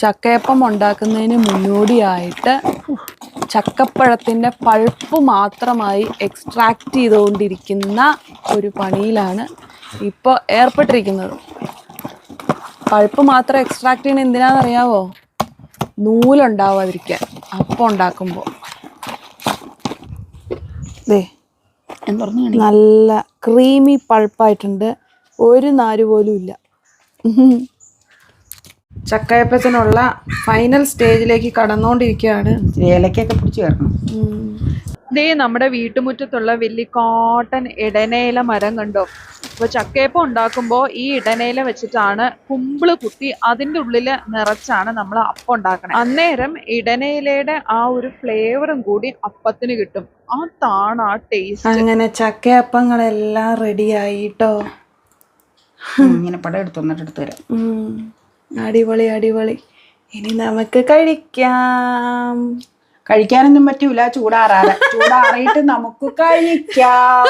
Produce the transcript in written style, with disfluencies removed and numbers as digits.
ചക്കയപ്പം ഉണ്ടാക്കുന്നതിന് മുന്നോടിയായിട്ട് ചക്കപ്പഴത്തിൻ്റെ പൾപ്പ് മാത്രമായി എക്സ്ട്രാക്ട് ചെയ്തുകൊണ്ടിരിക്കുന്ന ഒരു പണിയിലാണ് ഇപ്പോൾ ഏർപ്പെട്ടിരിക്കുന്നത്. പൾപ്പ് മാത്രം എക്സ്ട്രാക്ട് ചെയ്യുന്നത് എന്തിനാണെന്നറിയാവോ? നൂലുണ്ടാവാതിരിക്കാൻ അപ്പം ഉണ്ടാക്കുമ്പോൾ. നല്ല ക്രീമി പൾപ്പായിട്ടുണ്ട്, ഒരു നാര് പോലും ഇല്ല. ചക്കയപ്പത്തിനുള്ള ഫൈനൽ സ്റ്റേജിലേക്ക് കടന്നുകൊണ്ടിരിക്കുകയാണ്. ഏലക്കൊക്കെ പിടിച്ച് ചേർക്കണം. ഇതേ നമ്മുടെ വീട്ടുമുറ്റത്തുള്ള വലിയ കോട്ടൺ ഇടനയില മരം കണ്ടോ? അപ്പോൾ ചക്കയപ്പം ഉണ്ടാക്കുമ്പോൾ ഈ ഇടനയില വെച്ചിട്ടാണ് കുമ്പിള് കുത്തി അതിൻ്റെ ഉള്ളിൽ നിറച്ചാണ് നമ്മൾ അപ്പം ഉണ്ടാക്കണത്. അന്നേരം ഇടനയിലയുടെ ആ ഒരു ഫ്ലേവറും കൂടി അപ്പത്തിന് കിട്ടും. അതാണ് ആ ടേസ്റ്റ്. അങ്ങനെ ചക്കയപ്പങ്ങളെല്ലാം റെഡി ആയിട്ടോ. ഇങ്ങനെ പടം എടുത്ത് തരാം. അടിപൊളി അടിപൊളി. ഇനി നമുക്ക് കഴിക്കാം. കഴിക്കാനൊന്നും പറ്റൂല, ചൂടാറിയിട്ട് നമുക്ക് കഴിക്കാം.